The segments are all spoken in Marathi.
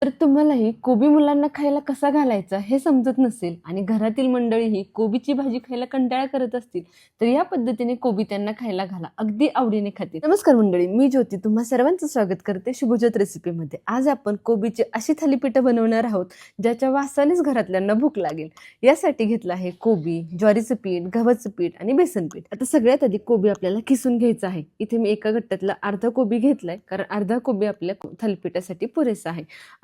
तर तुम्हालाही कोबी मुलांना खायला कसा घालायचा हे समजत नसेल आणि घरातील मंडळीही कोबीची भाजी खायला कंटाळा करत असतील तर या पद्धतीने कोबी त्यांना खायला घाला, अगदी आवडीने खातील. नमस्कार मंडळी, मी ज्योती तुम्हा सर्वांचं स्वागत करते शुभज्योत रेसिपीमध्ये. आज आपण कोबीची अशी थालीपीठं बनवणार आहोत ज्याच्या वासानेच घरातल्यांना भूक लागेल. यासाठी घेतलं आहे कोबी, ज्वारीचं पीठ, गव्हाचं पीठ आणि बेसन पीठ. आता सगळ्यात आधी कोबी आपल्याला किसून घ्यायचा आहे. इथे मी एका गट्ट्यातला अर्धा कोबी घेतलाय, कारण अर्धा कोबी आपल्या थालीपीठासाठी पुरेसा आहे.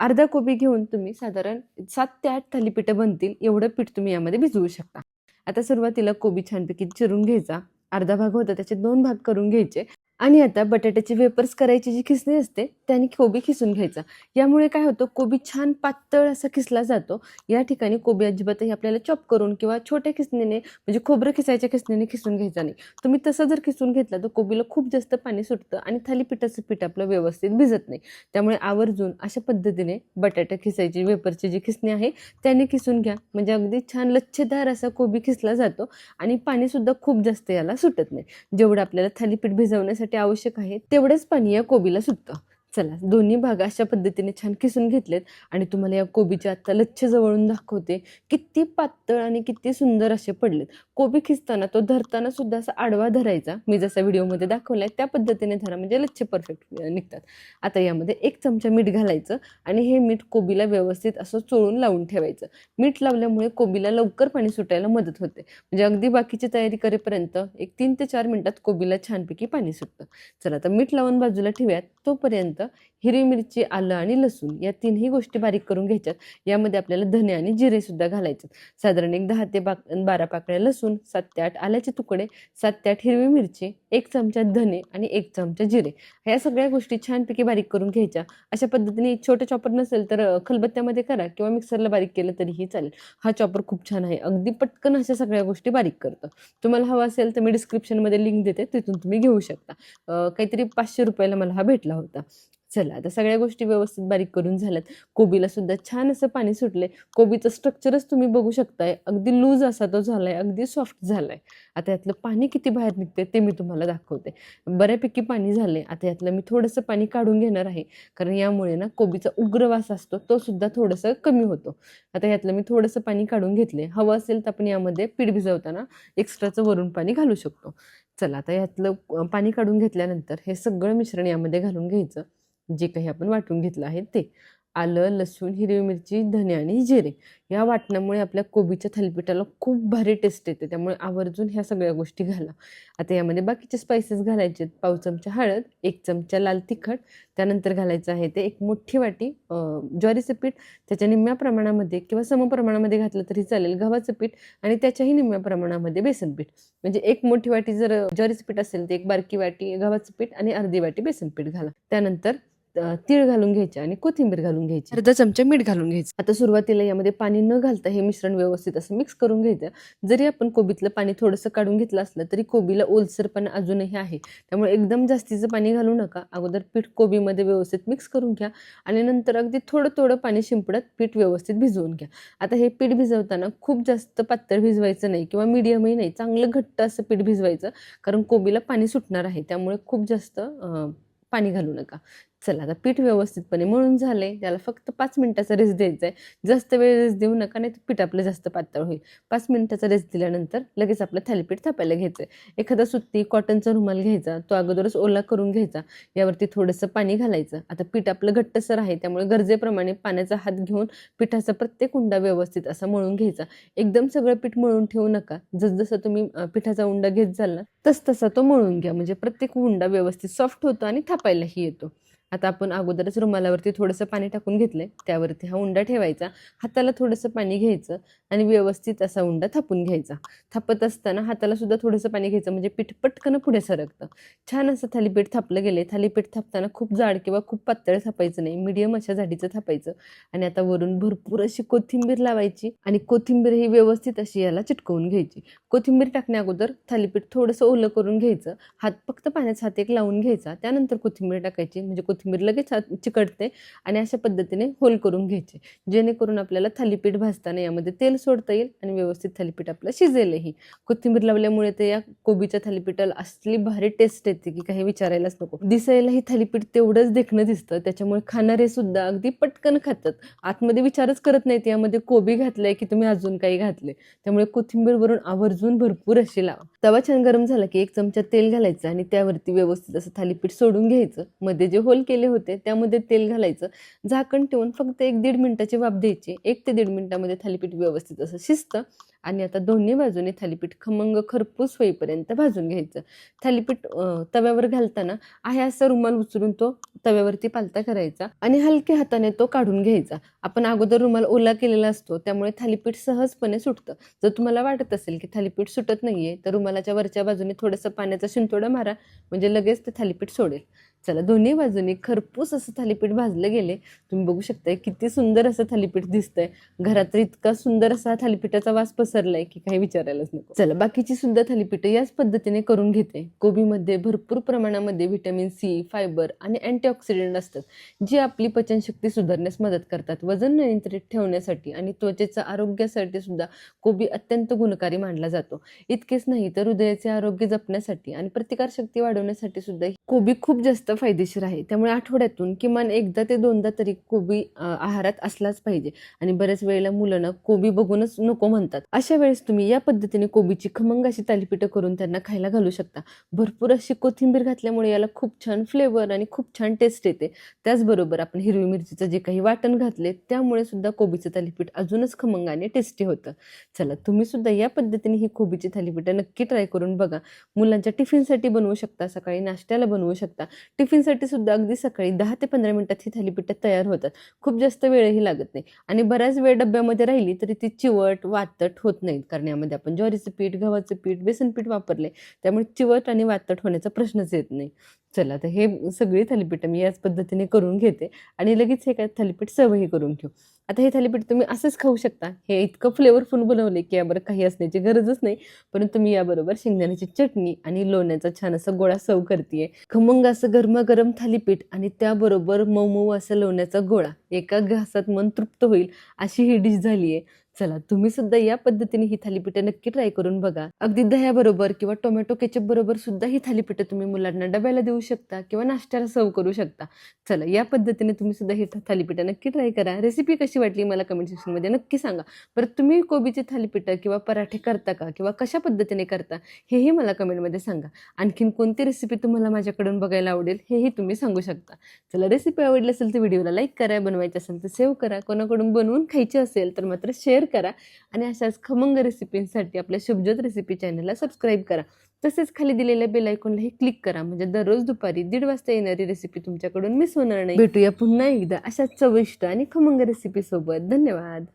अर्धा कोबी घेऊन तुम्ही साधारण 7 ते 8 थालीपीठं बनतील एवढं पीठ तुम्ही यामध्ये भिजवू शकता. आता सुरुवातीला कोबी छानपैकी चिरून घ्यायचा. अर्धा भाग होता त्याचे 2 भाग करून घ्यायचे आणि आता बटाट्याची वेपर्स करायची जी खिसणी असते त्याने कोबी खिसून घ्यायचा. यामुळे काय होतं, कोबी छान पातळ असा खिसला जातो. या ठिकाणी कोबी अजिबातही आपल्याला चॉप करून किंवा छोट्या खिसणीने म्हणजे खोबरं खिसायच्या खिसणीने खिसून घ्यायचा नाही. तुम्ही तसं जर खिसून घेतलं तर कोबीला खूप जास्त पाणी सुटतं आणि थालीपीठाचं पीठ आपलं व्यवस्थित भिजत नाही. त्यामुळे आवर्जून अशा पद्धतीने बटाटा खिसायची वेपरची जी खिसणी आहे त्याने खिसून घ्या, म्हणजे अगदी छान लच्छेदार असा कोबी खिसला जातो आणि पाणीसुद्धा खूप जास्त याला सुटत नाही. जेवढं आपल्याला थालीपीठ भिजवण्यासाठी आवश्यक आहे तेवढंच पाणी या कोबीला सुटतं. चला, दोन्ही भाग अशा पद्धतीने छान किसून घेतलेत आणि तुम्हाला या कोबीच्या आता लच्छ जवळून दाखवते. किती पातळ आणि किती सुंदर असे पडलेत. कोबी खिसताना तो धरताना सुद्धा असा आडवा धरायचा, मी जसा व्हिडिओमध्ये दाखवलाय त्या पद्धतीने धरा, म्हणजे लच्छ परफेक्ट निघतात. आता यामध्ये 1 चमचा मीठ घालायचं आणि हे मीठ कोबीला व्यवस्थित असं चोळून लावून ठेवायचं. मीठ लावल्यामुळे कोबीला लवकर पाणी सुटायला मदत होते, म्हणजे अगदी बाकीची तयारी करेपर्यंत एक 3 ते 4 मिनिटात कोबीला छानपैकी पाणी सुटतं. चला, आता मीठ लावून बाजूला ठेवूयात. तोपर्यंत हिरवी मिरची, आलं आणि लसूण या तिन्ही गोष्टी बारीक करून घ्यायच्यात. यामध्ये आपल्याला धने आणि जिरे सुद्धा घालायचे. साधारण एक 10 ते 12 पाकळ्या लसूण, 7 ते 8 आल्याचे तुकडे, 7 ते 8 हिरवी मिरची, 1 चमचा धने आणि 1 चमचा जिरे, ह्या सगळ्या गोष्टी छानपैकी बारीक करून घ्यायच्या. अशा पद्धतीने छोटं चॉपर नसेल तर खलबत्त्यामध्ये करा किंवा मिक्सरला बारीक केलं तरीही चालेल. हा चॉपर खूप छान आहे, अगदी पटकन अशा सगळ्या गोष्टी बारीक करतं. तुम्हाला हवा असेल तर मी डिस्क्रिप्शनमध्ये लिंक देते, तिथून तुम्ही घेऊ शकता. काहीतरी 500 रुपयाला मला हा भेटला होता. चला, आता सगळ्या गोष्टी व्यवस्थित बारीक करून झाल्यात. कोबीला सुद्धा छान असं पाणी सुटले. कोबीचं स्ट्रक्चरच तुम्ही बघू शकताय, अगदी लूज असा तो झालाय, अगदी सॉफ्ट झालाय. आता यातलं पाणी किती बाहेर निघते ते मी तुम्हाला दाखवते. बऱ्यापैकी पाणी झाले. आता यातलं मी थोडंसं पाणी काढून घेणार आहे, कारण यामुळे ना कोबीचा उग्र वास असतो तो सुद्धा थोडंसं कमी होतो. आता यातलं मी थोडंसं पाणी काढून घेतले. हवं असेल तर आपण यामध्ये पीठ भिजवताना एक्स्ट्राचं वरून पाणी घालू शकतो. चला, आता यातलं पाणी काढून घेतल्यानंतर हे सगळं मिश्रण यामध्ये घालून घ्यायचं. जे काही आपण वाटून घेतलं आहे ते आलं, लसूण, हिरवी मिरची, धने आणि जिरे या वाटणामुळे आपल्या कोबीच्या थालीपीठाला खूप भारी टेस्ट येते. त्यामुळे आवर्जून ह्या सगळ्या गोष्टी घाला. आता यामध्ये बाकीचे स्पायसेस घालायचे. पाव चमचा हळद, 1 चमचा लाल तिखट, त्यानंतर घालायचं आहे ते 1 मोठी वाटी ज्वारीचं पीठ, त्याच्या निम्म्या प्रमाणामध्ये किंवा समप्रमाणामध्ये घातलं तरी चालेल गव्हाचं पीठ आणि त्याच्याही निम्म्या प्रमाणामध्ये बेसन पीठ. म्हणजे 1 मोठी वाटी जर ज्वारीचं पीठ असेल तर 1 बारकी वाटी गव्हाचं पीठ आणि अर्धी वाटी बेसन पीठ घाला. त्यानंतर तीळ घालून घ्यायचे आणि कोथिंबीर घालून घ्यायची. अर्धा चमचा मीठ घालून घ्यायचं. आता सुरुवातीला यामध्ये पाणी न घालता हे मिश्रण व्यवस्थित असं मिक्स करून घ्यायचं. जरी आपण कोबीतलं पाणी थोडंसं काढून घेतलं असलं तरी कोबीला ओलसरपणा अजूनही आहे, त्यामुळे एकदम जास्तीचं पाणी घालू नका. अगोदर पीठ कोबीमध्ये व्यवस्थित मिक्स करून घ्या आणि नंतर अगदी थोडं थोडं पाणी शिंपडत पीठ व्यवस्थित भिजवून घ्या. आता हे पीठ भिजवताना खूप जास्त पातळ भिजवायचं नाही किंवा मीडियमही नाही, चांगलं घट्ट असं पीठ भिजवायचं, कारण कोबीला पाणी सुटणार आहे. त्यामुळे खूप जास्त पाणी घालू नका. चला, आता पीठ व्यवस्थितपणे मळून झाले. त्याला फक्त 5 मिनिटाचा रेस्ट द्यायचा आहे. जास्त वेळ रेस्ट देऊ नका, नाही तर पीठ आपलं जास्त पातळ होईल. 5 मिनिटाचा रेस्ट दिल्यानंतर लगेच आपलं थालीपीठ थापायला घ्यायचं आहे. एखादा सुती कॉटनचा रुमाल घ्यायचा, तो अगोदरच ओला करून घ्यायचा. यावरती थोडंसं पाणी घालायचं. आता पीठ आपलं घट्टसर आहे, त्यामुळे गरजेप्रमाणे पाण्याचा हात घेऊन पिठाचा प्रत्येक उंडा व्यवस्थित असा मळून घ्यायचा. एकदम सगळं पीठ मळून ठेवू नका. जसजसं तुम्ही पिठाचा उंडा घेत जाल ना तसा तो मळून घ्या, म्हणजे प्रत्येक उंडा व्यवस्थित सॉफ्ट होतो आणि थापायलाही येतो. आता आपण अगोदरच रुमालावरती थोडंसं पाणी टाकून घेतलंय, त्यावरती हा उंडा ठेवायचा. हाताला थोडंसं पाणी घ्यायचं आणि व्यवस्थित असा उंडा थापून घ्यायचा. थापत असताना हाताला सुद्धा थोडंसं पाणी घ्यायचं, म्हणजे पीठ पटकन पुढे सरकतं. छान असं थालीपीठ थापलं गेले. थालीपीठ थापताना खूप जाड किंवा खूप पातळ थापायचं नाही, मीडियम अशा जाडीचं थापायचं. आणि आता वरून भरपूर अशी कोथिंबीर लावायची आणि कोथिंबीर ही व्यवस्थित अशी याला चिटकवून घ्यायची. कोथिंबीर टाकण्या अगोदर थालीपीठ थोडंसं ओलं करून घ्यायचं. हात फक्त पाण्याचा हात एक लावून घ्यायचा, त्यानंतर कोथिंबीर टाकायची, म्हणजे कोथिंबीर लगेच चिकटते आणि अशा पद्धतीने होल करून घ्यायचे, जेणेकरून आपल्याला थालीपीठ भाजताना यामध्ये तेल सोडता येईल आणि व्यवस्थित थालीपीठ आपलं शिजेलही. कोथिंबीर लावल्यामुळे तर या कोबीच्या थालीपीठाला असली भारी टेस्ट येते की काही विचारायलाच नको. दिसायला ही थालीपीठ तेवढंच देखणं दिसतं, त्याच्यामुळे खाणारे सुद्धा अगदी पटकन खातात. आतमध्ये विचारच करत नाहीत यामध्ये कोबी घातलंय की तुम्ही अजून काही घातले. त्यामुळे कोथिंबीर वरून आवर्जून भरपूर अशी लावा. तवा छान गरम झाला की 1 चमचा तेल घालायचं आणि त्यावरती व्यवस्थित असं थालीपीठ सोडून घ्यायचं. मध्ये जे होल केले होते त्यामध्ये तेल घालायचं, झाकण ठेवून फक्त 1-1.5 मिनिटाची वाफ द्यायची. 1 ते 1.5 मिनिटामध्ये थालीपीठ व्यवस्थित असं शिजतं आणि आता दोन्ही बाजूने थालीपीठ खमंग खरपूस होईपर्यंत भाजून घ्यायचं. थालीपीठ तव्यावर घालताना आहे असा रुमाल उचलून तो तव्यावरती पालथा करायचा आणि हलक्या हाताने तो काढून घ्यायचा. आपण अगोदर रुमाल ओला केलेला असतो, त्यामुळे थालीपीठ सहजपणे सुटतं. जर तुम्हाला वाटत असेल की थालीपीठ सुटत नाहीये, तर रुमालाच्या वरच्या बाजूने थोडंसं पाण्याचा शिंतोडा मारा, म्हणजे लगेच ते थालीपीठ सोडेल. चला, दोन्ही बाजूनी खरपूस असं थालीपीठ भाजलं गेले. तुम्ही बघू शकताय किती सुंदर असं थालीपीठ दिसतंय. घरात तर इतका सुंदर असा थालीपीठाचा वास पसरलाय की काही विचारायलाच नको. चला, बाकीची सुद्धा थालीपीठं याच पद्धतीने करून घेते. कोबीमध्ये भरपूर प्रमाणामध्ये व्हिटॅमिन सी, फायबर आणि अँटीऑक्सिडंट असतात, जी आपली पचनशक्ती सुधारण्यास मदत करतात. वजन नियंत्रित ठेवण्यासाठी आणि त्वचेच्या आरोग्यासाठी सुद्धा कोबी अत्यंत गुणकारी मानला जातो. इतकेच नाही तर हृदयाचे आरोग्य जपण्यासाठी आणि प्रतिकारशक्ती वाढवण्यासाठी सुद्धा कोबी खूप जास्त फायदेशीर आहे. त्यामुळे आठवड्यातून किमान 1दा ते 2दा तरी कोबी आहारात असलाच पाहिजे. आणि बऱ्याच वेळेला मुलं कोबी बघूनच नको म्हणतात. अशा वेळेस तुम्ही या पद्धतीने कोबीची खमंग अशी थालीपीठं करून त्यांना खायला घालू शकता. भरपूर अशी कोथिंबीर घातल्यामुळे याला खूप छान फ्लेवर आणि खूप छान टेस्ट येते. त्याचबरोबर आपण हिरवी मिरचीचं जे काही वाटण घातले त्यामुळे सुद्धा कोबीचं थालीपीठ अजूनच खमंग आणि टेस्टी होतं. चला, तुम्ही सुद्धा या पद्धतीने ही कोबीची थालीपीठं नक्की ट्राय करून बघा. मुलांच्या टिफिनसाठी बनवू शकता, सकाळी नाश्त्याला बनवू शकता. टिफिनसाठी सुद्धा अगदी सकाळी 10 ते 15 मिनिटात ही थालीपीठं तयार होतात. खूप जास्त वेळही लागत नाही आणि बऱ्याच वेळ डब्यामध्ये राहिली तरी ती चिवट वातट होत नाहीत, कारण यामध्ये आपण ज्वारीचं पीठ, गव्हाचं पीठ, बेसन पीठ वापरले, त्यामुळे चिवट आणि वातट होण्याचा प्रश्नच येत नाही. चला, तर हे सगळी थालीपीठं मी याच पद्धतीने करून घेते आणि लगेच हे काय थालीपीठ सर्वही करून घेऊ. आता हे थालीपीठ तुम्ही असंच खाऊ शकता. हे इतकं फ्लेवरफुल बनवले की याबरोबर काही असण्याची गरजच नाही, परंतु मी याबरोबर शेंगदाण्याची चटणी आणि लोण्याचा छान असा गोळा सर्व करतेय. खमंग असं गरमागरम थालीपीठ आणि त्याबरोबर मऊ मऊ असं लोण्याचा गोळा, एका घासात मन तृप्त होईल अशी ही डिश झाली आहे. चला, तुम्ही सुद्धा या पद्धतीने ही थालीपीठं नक्की ट्राय करून बघा. अगदी दह्याबरोबर किंवा टोमॅटो केचप बरोबर सुद्धा ही थालीपीठं तुम्ही मुलांना डब्याला देऊ शकता किंवा नाश्त्याला सर्व करू शकता. चला, या पद्धतीने तुम्ही सुद्धा ही थालीपीठं नक्की ट्राय करा. रेसिपी कशी वाटली मला कमेंट सेक्शनमध्ये नक्की सांगा. परत तुम्ही कोबीची थालीपीठं किंवा पराठे करता का किंवा कशा पद्धतीने करता हेही मला कमेंटमध्ये सांगा. आणखीन कोणती रेसिपी तुम्हाला माझ्याकडून बघायला आवडेल हेही तुम्ही सांगू शकता. चला, रेसिपी आवडली असेल तर व्हिडिओला लाईक करा, बनवायची असेल तर सेव्ह करा, कोणाकडून बनवून खायची असेल तर मात्र शेअर करा आणि अशाच खमंग रेसिपींसाठी आपल्या शुभज्योत रेसिपी चॅनलला सबस्क्राईब करा. तसेच खाली दिलेल्या बेल आयकॉनलाही क्लिक करा, म्हणजे दररोज दुपारी 1:30 वाजता येणारी रेसिपी तुमच्याकडून मिस होणार नाही. भेटूया पुन्हा एकदा अशाच चविष्ट आणि खमंग रेसिपी सोबत. धन्यवाद.